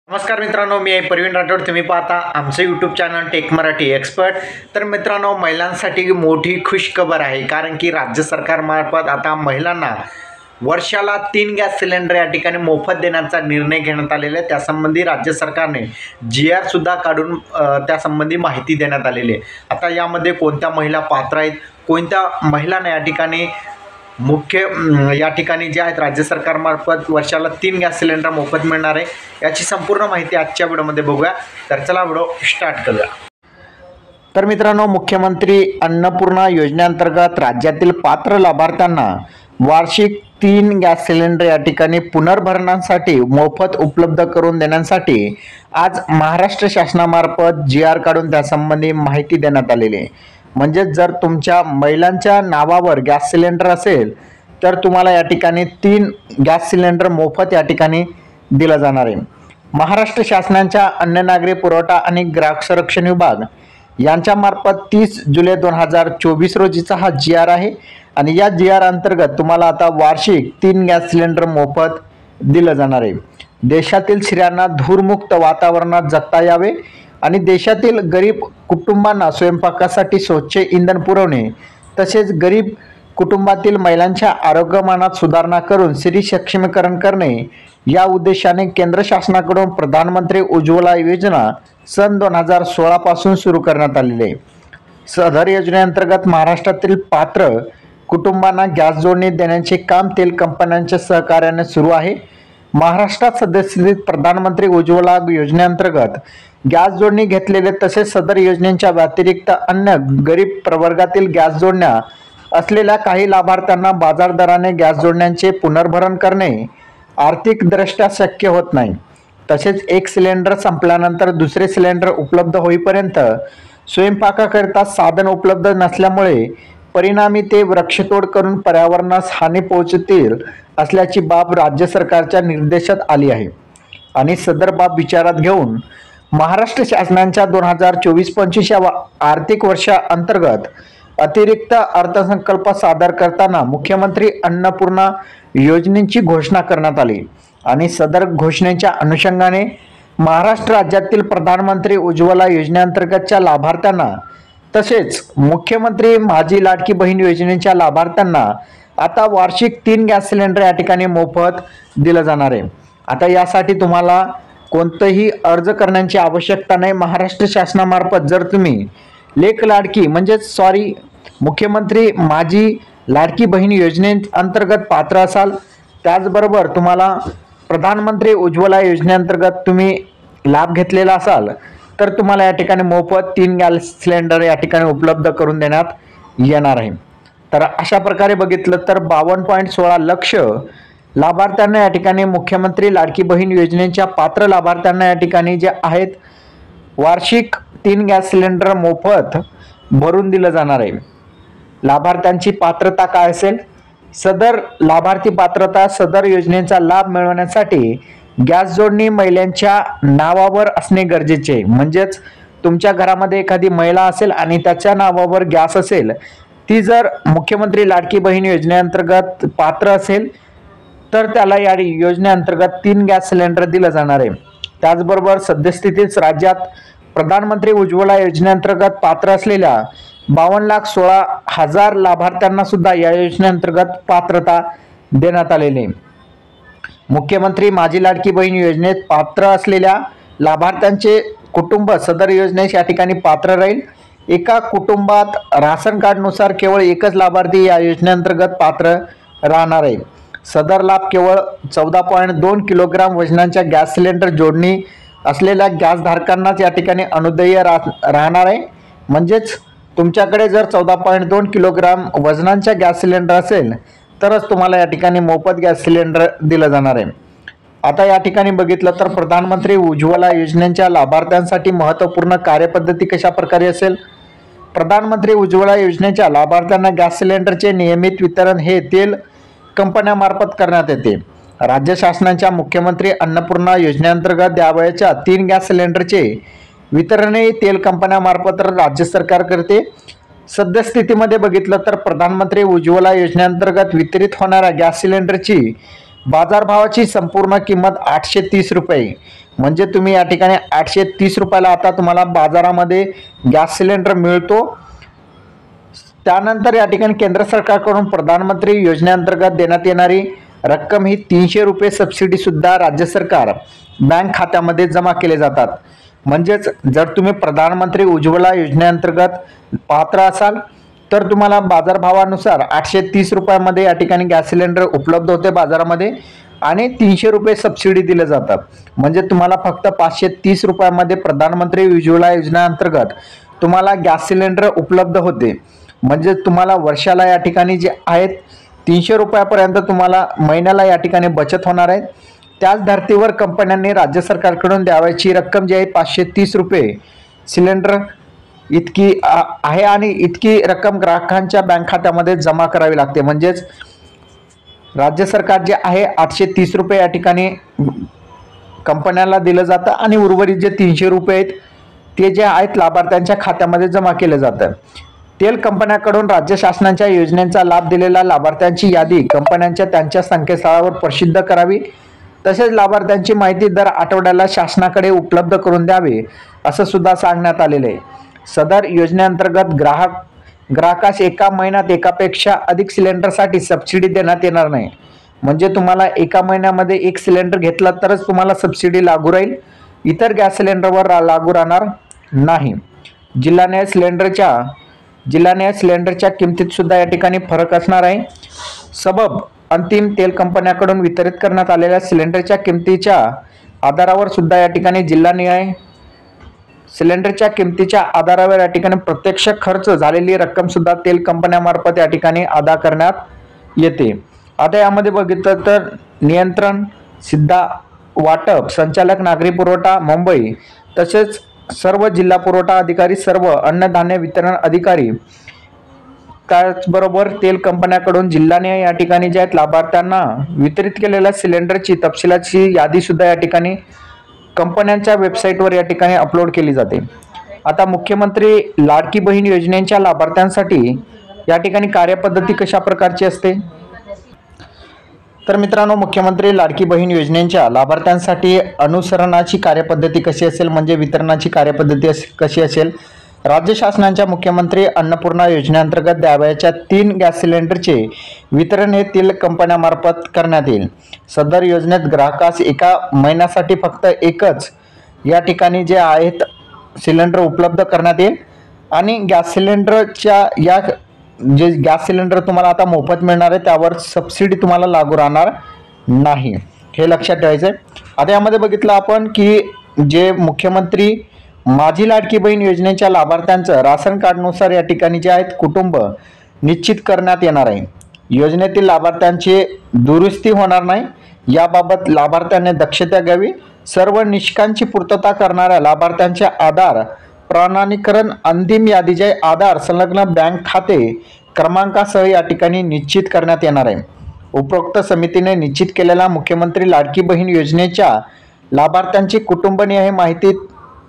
नमस्कार मित्रांनो, मी आहे प्रवीण राठोड. तुम्ही पाहता आमचं YouTube channel tech Marathi expert. तर मित्रांनो, महिलांसाठी मोठी खुशखबर आहे, कारण की राज्य सरकारमार्फत आता महिलांना वर्षाला 3 गॅस सिलेंडर या ठिकाणी मोफत देण्याचा निर्णय घेण्यात आलेला आहे. त्यासंबंधी राज्य सरकारने GR सुद्धा काढून त्यासंबंधी माहिती देण्यात आलेली आहे. आता यामध्ये कोणत्या महिला पात्र आहेत, कोणत्या महिलांना या ठिकाणी या ठिकाणी जे आहेत राज्य सरकारमार्फत वर्षाला 3 गॅस सिलेंडर मोफत मिळणार आहे, याची संपूर्ण माहिती आजच्या व्हिडिओमध्ये बघूया. तर चला व्हिडिओ स्टार्ट करूया. तर मित्रांनो, मुख्यमंत्री अन्नपूर्णा योजनेअंतर्गत राज्यातील पात्र लाभार्थ्यांना वार्षिक 3 गॅस सिलेंडर या ठिकाणी पुनर्भरणासाठी मोफत उपलब्ध करून देण्यासाठी आज महाराष्ट्र शासनामार्फत GR काढून त्यासंबंधी माहिती देण्यात आलेली आहे. म्हणजे जर तुमच्या महिलांच्या नावावर गॅस सिलेंडर असेल तर तुम्हाला या ठिकाणी 3 गॅस सिलेंडर मोफत या ठिकाणी दिला जाणार आहे. महाराष्ट्र शासनाच्या अन्न नागरी पुरवठा आणि ग्राहक संरक्षण विभाग यांच्यामार्फत 30 जुलै 2024 रोजीचा हा GR आहे आणि या GR अंतर्गत तुम्हाला आता वार्षिक 3 गॅस सिलेंडर मोफत दिलं जाणार आहे. देशातील स्त्रियांना धूरमुक्त वातावरणात जगता यावे आणि देशातील गरीब कुटुंबांना स्वयंपाकासाठी स्वच्छ इंधन पुरवणे, तसेच गरीब कुटुंबातील महिलांच्या आरोग्यमानात सुधारणा करून स्त्री सक्षमीकरण करणे या उद्देशाने केंद्र शासनाकडून प्रधानमंत्री उज्ज्वला योजना सन 2016 पासून सुरू करण्यात आलेली आहे. सदर योजनेअंतर्गत महाराष्ट्रातील पात्र कुटुंबांना गॅस जोडणी देण्याचे काम तेल कंपन्यांच्या सहकार्याने सुरू आहे. महाराष्ट्रात सद्यस्थितीत प्रधानमंत्री उज्ज्वला योजनेअंतर्गत गॅस जोडणी घेतलेले तसेच सदर योजनेच्या व्यतिरिक्त अन्य गरीब प्रवर्गातील गॅस जोडण्या असलेल्या काही लाभार्थ्यांना बाजार दराने गॅस जोडण्यांचे पुनर्भरण करणे आर्थिकदृष्ट्या शक्य होत नाही. तसेच एक सिलेंडर संपल्यानंतर दुसरे सिलेंडर उपलब्ध होईपर्यंत स्वयंपाकाकरिता साधन उपलब्ध नसल्यामुळे परिणामी ते वृक्षतोड करून पर्यावरणास हानी पोहोचतील असल्याची बाब राज्य सरकारच्या निर्देशात आली आहे आणि सदर बाब विचारात घेऊन महाराष्ट्र शासनाच्या 2024-25 या आर्थिक वर्षाअंतर्गत अतिरिक्त अर्थसंकल्प सादर करताना मुख्यमंत्री अन्नपूर्णा योजनेची घोषणा करण्यात आली आणि सदर घोषणेच्या अनुषंगाने महाराष्ट्र राज्यातील प्रधानमंत्री उज्ज्वला योजनेअंतर्गतच्या लाभार्थ्यांना तसेच मुख्यमंत्री माझी लाडकी बहीण योजनेच्या लाभार्थ्यांना आता वार्षिक 3 गॅस सिलेंडर या ठिकाणी मोफत दिलं जाणार आहे. आता यासाठी तुम्हाला कोणतेही अर्ज करण्याची आवश्यकता नाही. महाराष्ट्र शासनामार्फत जर तुम्ही लेक लाडकी मुख्यमंत्री माझी लाडकी बहीण योजनेअंतर्गत पात्र असाल, त्याचबरोबर तुम्हाला प्रधानमंत्री उज्ज्वला योजनेअंतर्गत तुम्ही लाभ घेतलेला असाल तर तुम्हाला या ठिकाणी मोफत 3 गॅस सिलेंडर या ठिकाणी उपलब्ध करून देण्यात येणार आहे. तर अशा प्रकारे बघितलं तर 52.16 लक्ष लाभार्थ्यांना या ठिकाणी मुख्यमंत्री लाडकी बहीण योजनेच्या पात्र लाभार्थ्यांना या ठिकाणी जे आहेत वार्षिक 3 गॅस सिलेंडर मोफत भरून दिलं जाणार आहे. लाभार्थ्यांची पात्रता काय असेल? सदर लाभार्थी पात्रता सदर योजनेचा लाभ मिळवण्यासाठी गॅस जोडणी महिलांच्या नावावर असणे गरजेचे आहे. म्हणजेच तुमच्या घरामध्ये एखादी महिला असेल आणि त्याच्या नावावर गॅस असेल, ती जर मुख्यमंत्री लाडकी बहीण योजनेअंतर्गत पात्र असेल तर त्याला या योजनेअंतर्गत 3 गॅस सिलेंडर दिलं जाणार आहे. त्याचबरोबर सद्यस्थितीत राज्यात प्रधानमंत्री उज्ज्वला योजनेअंतर्गत पात्र असलेल्या 52,16,000 लाभार्थ्यांना सुद्धा या योजनेअंतर्गत पात्रता देण्यात आलेली आहे. मुख्यमंत्री माझी लाडकी बहीण योजनेत पात्र असलेल्या लाभार्थ्यांचे कुटुंब सदर योजनेस या ठिकाणी पात्र राहील. एका कुटुंबात राशन कार्डनुसार केवळ एकच लाभार्थी या योजनेअंतर्गत पात्र राहणार आहे. सदर लाभ केवळ 14.2 किलोग्राम वजनाच्या गॅस सिलेंडर जोडणी असलेल्या गॅसधारकांनाच या ठिकाणी अनुदेय राहणार आहे. म्हणजेच तुमच्याकडे जर 14.2 किलोग्राम वजनांच्या गॅस सिलेंडर असेल तरच तुम्हाला या ठिकाणी मोफत गॅस सिलेंडर दिलं जाणार आहे. आता या ठिकाणी बघितलं तर प्रधानमंत्री उज्ज्वला योजनेच्या लाभार्थ्यांसाठी महत्त्वपूर्ण कार्यपद्धती कशा प्रकारे असेल? प्रधानमंत्री उज्ज्वला योजनेच्या लाभार्थ्यांना गॅस सिलेंडरचे नियमित वितरण हे तेल कंपन्यांमार्फत करण्यात येते. राज्य शासनाच्या मुख्यमंत्री अन्नपूर्णा योजनेअंतर्गत द्यावयाच्या 3 गॅस सिलेंडरचे वितरणही तेल कंपन्यांमार्फत राज्य सरकार करते. सद्यस्थितीमध्ये बघितलं तर प्रधानमंत्री उज्ज्वला योजनेअंतर्गत वितरित होणाऱ्या गॅस सिलेंडरची बाजारभावाची संपूर्ण किंमत 830 रुपये म्हणजे तुम्ही या ठिकाणी 830 रुपयाला आता तुम्हाला बाजारामध्ये गॅस सिलेंडर मिळतो। त्यानंतर या ठिकाणी केंद्र सरकारकडून प्रधानमंत्री योजनेअंतर्गत देण्यात येणारी रक्कम ही 300 रुपये सबसिडी सुद्धा राज्य सरकार बँक खात्यामध्ये जमा केले जातात। म्हणजेच जर तुम्ही प्रधानमंत्री उज्ज्वला योजनेअंतर्गत पात्र असाल तर तुम्हाला बाजारभावानुसार 830 रुपयामध्ये या ठिकाणी गॅस सिलेंडर उपलब्ध होते बाजारामध्ये आणि 300 रुपये सबसिडी दिले जातात। म्हणजे तुम्हाला फक्त 530 रुपयामध्ये प्रधानमंत्री उज्ज्वला योजनेअंतर्गत तुम्हाला गॅस सिलेंडर उपलब्ध होते। म्हणजे तुम्हाला वर्षाला या ठिकाणी जे आहेत 300 रुपयापर्यंत तुम्हाला महिन्याला या ठिकाणी बचत होणार आहे। त्याच धर्तीवर कंपन्यांनी राज्य सरकारकडून द्यावयाची रक्कम जी आहे 530 रुपये सिलेंडर इतकी आहे आणि इतकी रक्कम ग्राहकांच्या बँक खात्यामध्ये जमा करावी लागते। म्हणजेच राज्य सरकार जे आहे 830 रुपये या ठिकाणी कंपन्यांना दिलं जातं आणि उर्वरित जे 300 रुपये आहेत ते जे आहेत लाभार्थ्यांच्या खात्यामध्ये जमा केलं जातं। तेल कंपन्यांकडून राज्य शासनाच्या योजनेचा लाभ दिलेल्या लाभार्थ्यांची यादी कंपन्यांच्या त्यांच्या संकेतस्थळावर प्रसिद्ध करावी। तसेच लाभार्थ्यांची माहिती दर आठवड्याला शासनाकडे उपलब्ध करून द्यावी असं सुद्धा सांगण्यात आलेलं आहे। सदर योजनेअंतर्गत ग्राहकास एका महिन्यात एकापेक्षा अधिक सिलेंडरसाठी सबसिडी देण्यात येणार नाही। म्हणजे तुम्हाला एका महिन्यामध्ये एक सिलेंडर घेतला तरच तुम्हाला सबसिडी लागू राहील, इतर गॅस सिलेंडरवर लागू राहणार नाही। जिल्हानिहाय सिलेंडरच्या किमतीत सुद्धा या ठिकाणी फरक असणार आहे। सबब अंतिम तेल कंपन्यांकडून वितरित करण्यात आलेल्या सिलेंडरच्या किमतीच्या आधारावर सुद्धा या ठिकाणी जिल्हानिहाय सिलेंडरच्या किमतीच्या आधारावर या ठिकाणी प्रत्यक्ष खर्च झालेली रक्कम सुद्धा तेल कंपन्यांमार्फत या ठिकाणी अदा करण्यात येते। आता यामध्ये बघितलं तर नियंत्रण, सिद्धा वाटप संचालक, नागरी पुरवठा मुंबई, तसेच सर्व जिल्हा पुरवठा अधिकारी, सर्व अन्नधान्य वितरण अधिकारी, त्याचबरोबर तेल कंपन्यांकडून जिल्हानिहाय या ठिकाणी जे आहेत लाभार्थ्यांना वितरित केलेल्या सिलेंडरची तपशिलाची यादी सुद्धा या ठिकाणी कंपन्यांच्या वेबसाईटवर या ठिकाणी अपलोड केली जाते। आता मुख्यमंत्री लाडकी बहीण योजनेच्या लाभार्थ्यांसाठी या ठिकाणी कार्यपद्धती कशा प्रकारची असते तर मित्रांनो, मुख्यमंत्री लाडकी बहीण योजनेच्या लाभार्थ्यांसाठी अनुसरणाची कार्यपद्धती कशी असेल, म्हणजे वितरणाची कार्यपद्धती कशी असेल। राज्य शासनाच्या मुख्यमंत्री अन्नपूर्णा योजनेअंतर्गत द्यावयाच्या 3 गॅस सिलेंडरचे वितरण हे तेल कंपन्यांमार्फत करण्यात येईल। सदर योजनेत ग्राहकास एका महिन्यासाठी फक्त एकच या ठिकाणी जे आहेत सिलेंडर उपलब्ध करण्यात येईल आणि गॅस सिलेंडरच्या या जे गॅस सिलेंडर तुम्हाला आता मोफत मिळणार आहे त्यावर सबसिडी तुम्हाला लागू राहणार नाही, हे लक्षात ठेवायचं आहे। आता यामध्ये बघितलं आपण की जे मुख्यमंत्री माझी लाडकी बहीण योजनेच्या लाभार्थ्यांचं राशन कार्डनुसार या ठिकाणी जे आहेत कुटुंब निश्चित करण्यात येणार आहे। योजनेतील लाभार्थ्यांची दुरुस्ती होणार नाही, याबाबत लाभार्थ्यांनी दक्षता घ्यावी। सर्व निष्कांची पूर्तता करणाऱ्या लाभार्थ्यांचे आधार प्रमाणीकरण अंतिम यादी जे आधार संलग्न बँक खाते क्रमांकासह या ठिकाणी निश्चित करण्यात येणार आहे। उपरोक्त समितीने निश्चित केलेल्या मुख्यमंत्री लाडकी बहीण योजनेच्या लाभार्थ्यांची कुटुंबनिहाय माहिती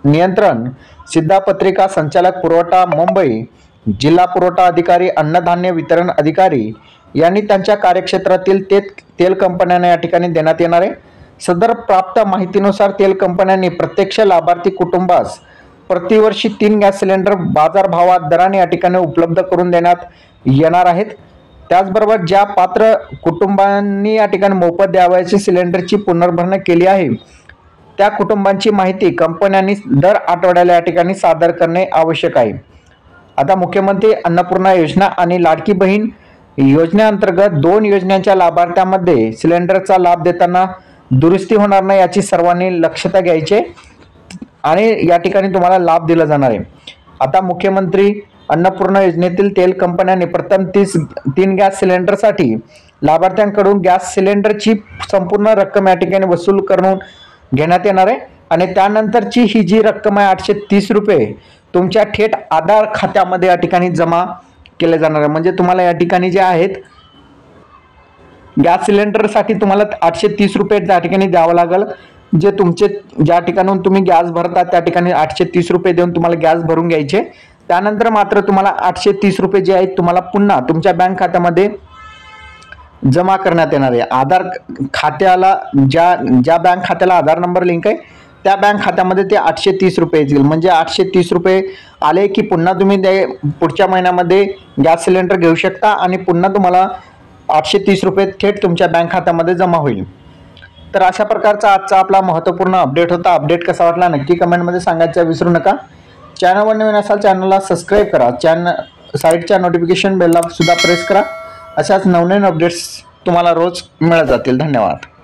नियंत्रण सिद्धापत्रिका संचालक पुरवठा मुंबई, जिल्हा पुरवठा अधिकारी, अन्नधान्य वितरण अधिकारी यांनी त्यांच्या कार्यक्षेत्रातील तेल कंपन्यांना या ठिकाणी देण्यात येणार आहे। सदर प्राप्त माहितीनुसार तेल कंपन्यांनी प्रत्यक्ष लाभार्थी कुटुंबास प्रतिवर्षी 3 गॅस सिलेंडर बाजारभावात दराने या ठिकाणी उपलब्ध करून देण्यात येणार आहेत। त्याचबरोबर ज्या पात्र कुटुंबांनी या ठिकाणी मोफत द्यावयाची सिलेंडरची पुनर्भरणा केली आहे त्या कुटुंबांची माहिती कंपन्यांनी दर आठवड्याला या ठिकाणी सादर करणे आवश्यक आहे। आता मुख्यमंत्री अन्नपूर्णा योजना आणि लाडकी बहीण योजनेअंतर्गत 2 योजनांच्या लाभार्थ्यांमध्ये सिलेंडरचा लाभ देताना दुरुस्ती होणार नाही याची सर्वांनी लक्षात घ्यायचे आणि या ठिकाणी तुम्हाला लाभ दिला जाणार आहे। आता मुख्यमंत्री अन्नपूर्णा योजनेतील तेल कंपन्यांनी प्रथम 3 गॅस सिलेंडरसाठी लाभार्थ्यांकडून गॅस सिलेंडरची संपूर्ण रक्कम या ठिकाणी वसूल करून घेण्यात येणार आहे आणि त्यानंतरची ही जी रक्कम आहे 830 रुपये तुमच्या थेट आधार खात्यामध्ये या ठिकाणी जमा केले जाणार आहे। म्हणजे तुम्हाला या ठिकाणी जे आहेत गॅस सिलेंडरसाठी तुम्हाला 830 रुपये त्या ठिकाणी द्यावं लागेल। जे तुमचे ज्या ठिकाणून तुम्ही गॅस भरता त्या ठिकाणी 830 रुपये देऊन तुम्हाला गॅस भरून घ्यायचे। त्यानंतर मात्र तुम्हाला 830 रुपये जे आहेत तुम्हाला पुन्हा तुमच्या बँक खात्यामध्ये जमा करण्यात येणार आहे। आधार खात्याला ज्या बँक खात्याला आधार नंबर लिंक आहे त्या बँक खात्यामध्ये ते 830 रुपये येतील. म्हणजे 830 रुपये आले की पुन्हा तुम्ही ते पुढच्या महिन्यामध्ये गॅस सिलेंडर घेऊ शकता आणि पुन्हा तुम्हाला 830 रुपये थेट तुमच्या बँक खात्यामध्ये जमा होईल. तर अशा प्रकारचा आजचा आपला महत्त्वपूर्ण अपडेट होता. अपडेट कसा वाटला नक्की कमेंटमध्ये सांगायचं विसरू नका. चॅनलवर नवीन असाल चॅनलला सबस्क्राईब करा. साईडच्या नोटिफिकेशन बेलला सुद्धा प्रेस करा. अशाच नवनवीन अपडेट्स तुम्हाला रोज मिळत जातील. धन्यवाद.